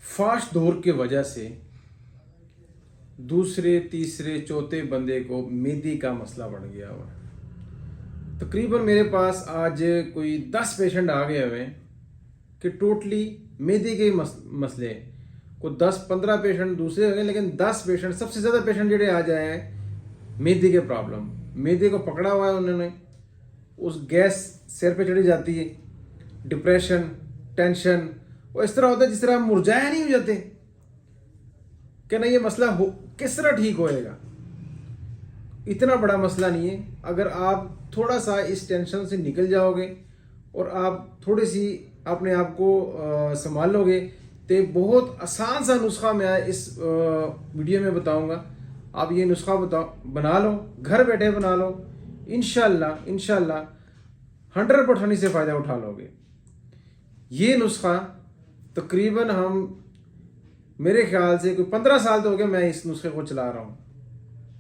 Fast दौर के वजह से दूसरे तीसरे चौथे बंदे को मेदी का मसला बढ़ गया हुआ है। तकरीबन मेरे पास आज कोई 10 पेशेंट आ गए हुए हैं कि टोटली मेदी के ही मसले हैं। कोई 10-15 पेशेंट दूसरे हो गए, लेकिन 10 पेशेंट सबसे ज़्यादा पेशेंट जोड़े आ जाए हैं मेदी के प्रॉब्लम। मेदी को पकड़ा हुआ है उन्होंने, उस गैस सिर पे चढ़ी जाती है, डिप्रेशन, टेंशन, और इस तरह होता है जिस तरह मुरझाया नहीं हो जाते कि ना ये मसला हो किस तरह ठीक होएगा। इतना बड़ा मसला नहीं है अगर आप थोड़ा सा इस टेंशन से निकल जाओगे और आप थोड़ी सी अपने आप को संभाल लोगे तो बहुत आसान सा नुस्खा मैं इस वीडियो में बताऊंगा। आप ये नुस्खा बना लो, घर बैठे बना लो, इंशाल्लाह 100% से फ़ायदा उठा लोगे। ये नुस्खा तकरीबन हम मेरे ख्याल से कोई 15 साल तो हो गया मैं इस नुस्खे को चला रहा हूँ।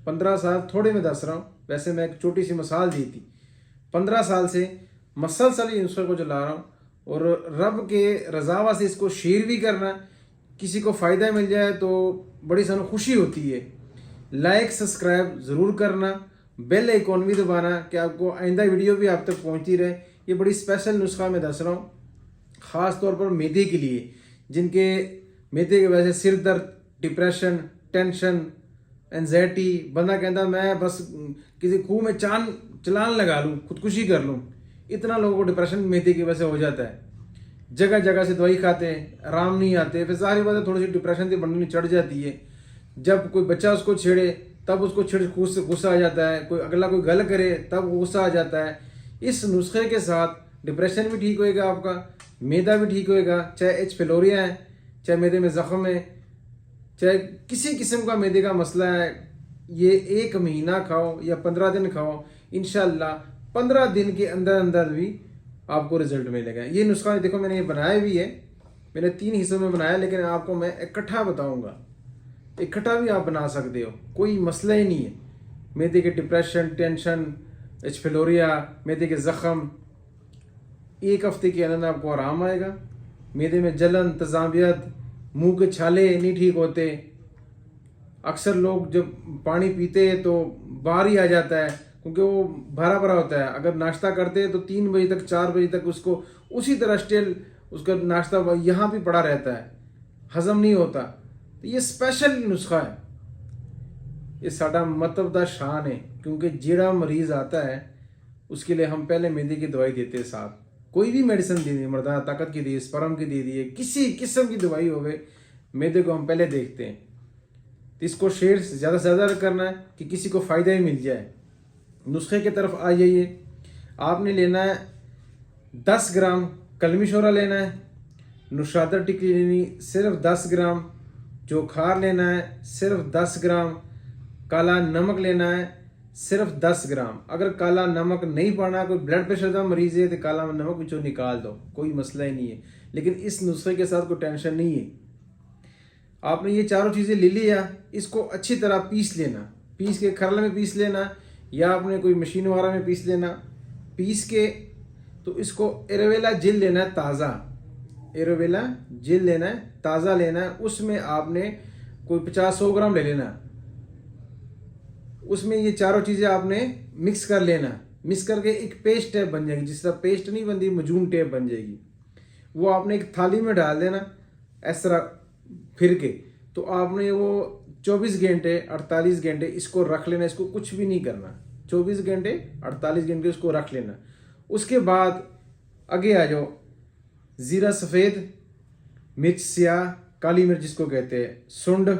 15 साल थोड़े में दस रहा हूँ, वैसे मैं एक छोटी सी मिसाल दी थी। 15 साल से मसलसल ये नुस्खे को चला रहा हूँ और रब के रज़ावा से इसको शेयर भी करना, किसी को फ़ायदा मिल जाए तो बड़ी सानू खुशी होती है। लाइक सब्सक्राइब ज़रूर करना, बेल आइकॉन भी दबाना कि आपको आइंदा वीडियो भी आप तक पहुँचती रहे। ये बड़ी स्पेशल नुस्खा मैं दस रहा हूँ, ख़ास तौर पर मैदे के लिए, जिनके मैदे की वजह से सिर दर्द, डिप्रेशन, टेंशन, एनजाइटी, बंदा कहता मैं बस किसी खूह में चलान लगा लूँ, खुदकुशी कर लूँ। इतना लोगों को डिप्रेशन मैदे की वजह से हो जाता है। जगह जगह से दवाई खाते हैं, आराम नहीं आते, फिर सारी बातें थोड़ी सी डिप्रेशन से बढ़ने चढ़ जाती है। जब कोई बच्चा उसको छेड़े तब उसको गुस्सा आ जाता है, कोई अगला कोई गल करे तब गुस्सा आ जाता है। इस नुस्खे के साथ डिप्रेशन भी ठीक होएगा आपका, मैदा भी ठीक होएगा, चाहे एच पेलोरिया है, चाहे मैदे में ज़ख्म है, चाहे किसी किस्म का मैदे का मसला है। ये 1 महीना खाओ या 15 दिन खाओ, इंशाल्लाह 15 दिन के अंदर अंदर भी आपको रिजल्ट मिलेगा। ये नुस्खा देखो मैंने ये बनाया भी है, मैंने 3 हिस्सों में बनाया, लेकिन आपको मैं इकट्ठा बताऊंगा। इकट्ठा भी आप बना सकते हो, कोई मसला ही नहीं है। मैदे के डिप्रेशन, टेंशन, एच पेलोरिया, मैदे के ज़ख्म, 1 हफ्ते के अंदर आपको आराम आएगा। मैदे में जलन, तजाबियत, मुंह के छाले नहीं ठीक होते। अक्सर लोग जब पानी पीते हैं तो बाहर ही आ जाता है क्योंकि वो भरा भरा होता है। अगर नाश्ता करते हैं तो 3 बजे तक 4 बजे तक उसको उसी तरह स्टिल उसका नाश्ता यहाँ भी पड़ा रहता है, हजम नहीं होता। तो ये स्पेशल नुस्खा है, ये साडा मतलब दा शान है, क्योंकि जेड़ा मरीज आता है उसके लिए हम पहले मैदे की दवाई देते हैं। साथ कोई भी मेडिसिन दे दी, मर्दाना ताकत की दी, स्पर्म की दे दी, किसी किस्म की दवाई होवे, मैदे को हम पहले देखते हैं। तो इसको शेयर ज़्यादा से ज़्यादा करना है कि किसी को फ़ायदा ही मिल जाए। नुस्खे की तरफ आ जाइए। आपने लेना है 10 ग्राम कलमी शोरा लेना है, नुशादर टिक्की लेनी सिर्फ 10 ग्राम, जोखार लेना है सिर्फ 10 ग्राम, काला नमक लेना है सिर्फ 10 ग्राम। अगर काला नमक नहीं पाना, कोई ब्लड प्रेशर का मरीज है तो काला नमक बिचों निकाल दो, कोई मसला ही नहीं है। लेकिन इस नुस्खे के साथ कोई टेंशन नहीं है। आपने ये चारों चीज़ें ले लिया, इसको अच्छी तरह पीस लेना, पीस के खरल में पीस लेना या आपने कोई मशीन वगैरह में पीस लेना। पीस के तो इसको एलोवेरा जेल लेना है ताज़ा, एलोवेरा जेल लेना है ताज़ा लेना है। उसमें आपने कोई 50-100 ग्राम ले लेना। उसमें ये चारों चीज़ें आपने मिक्स कर लेना। मिक्स करके एक पेस्ट टाइप बन जाएगी, जिस तरह पेस्ट नहीं बनती मजून टाइप बन जाएगी। वो आपने एक थाली में डाल देना इस तरह फिर के। तो आपने वो 24 घंटे 48 घंटे इसको रख लेना, इसको कुछ भी नहीं करना। 24 घंटे 48 घंटे इसको रख लेना। उसके बाद आगे आ जाओ, ज़ीरा सफ़ेद, मिर्च स्याह, काली मिर्च जिसको कहते हैं, सुंड।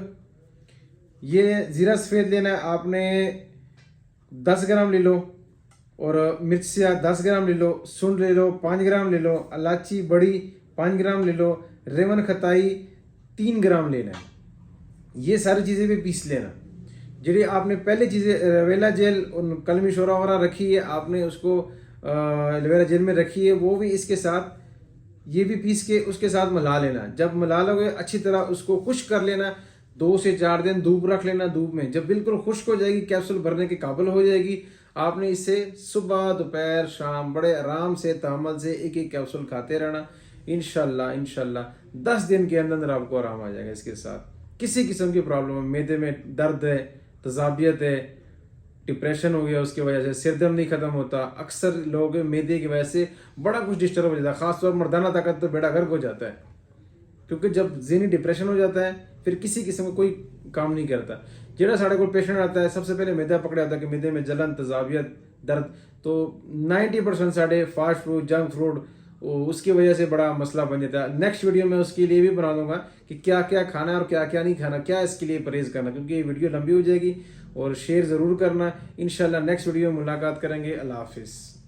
ये ज़ीरा सफ़ेद लेना है आपने 10 ग्राम ले लो, और मिर्च स्याह 10 ग्राम ले लो, सुंड ले लो 5 ग्राम ले लो, इलायची बड़ी 5 ग्राम ले लो, रेवन खताई 3 ग्राम लेना है। ये सारी चीज़ें भी पीस लेना। जी आपने पहले चीज़ें एलोवेरा जेल और कलमी शोरा वगैरह रखी है, आपने उसको एलोवेरा जेल में रखी है, वो भी इसके साथ ये भी पीस के उसके साथ मिला लेना। जब मिला लोगे अच्छी तरह उसको खुश्क कर लेना, 2 से 4 दिन धूप रख लेना। धूप में जब बिल्कुल खुश्क हो जाएगी, कैप्सूल भरने के काबिल हो जाएगी, आपने इसे सुबह दोपहर शाम बड़े आराम से तहम्मुल से एक एक कैप्सूल खाते रहना। इंशाल्लाह 10 दिन के अंदर अंदर आपको आराम आ जाएगा। इसके साथ किसी किस्म की प्रॉब्लम है, मैदे में दर्द है, तजाबियत है, डिप्रेशन हो गया, उसकी वजह से सिर दर्द नहीं खत्म होता, अक्सर लोग मैदे की वजह से बड़ा कुछ डिस्टर्ब हो जाता है, खासतौर मर्दाना ताकत तो बेड़ा गर्क हो जाता है, क्योंकि जब ज़हनी डिप्रेशन हो जाता है फिर किसी किस्म का कोई काम नहीं करता। जेड़ा साढ़े को पेशेंट आता है सबसे पहले मैदा पकड़ा आता है कि मैदे में जलन, तजाबियत, दर्द, तो 90% साढ़े फास्ट फूड, जंक फूड उसकी वजह से बड़ा मसला बन जाता है। नेक्स्ट वीडियो में उसके लिए भी बना दूंगा कि क्या क्या खाना है और क्या क्या नहीं खाना, क्या इसके लिए परहेज करना, क्योंकि ये वीडियो लंबी हो जाएगी। और शेयर ज़रूर करना। इंशाल्लाह नेक्स्ट वीडियो में मुलाकात करेंगे। अल्लाह हाफिज़।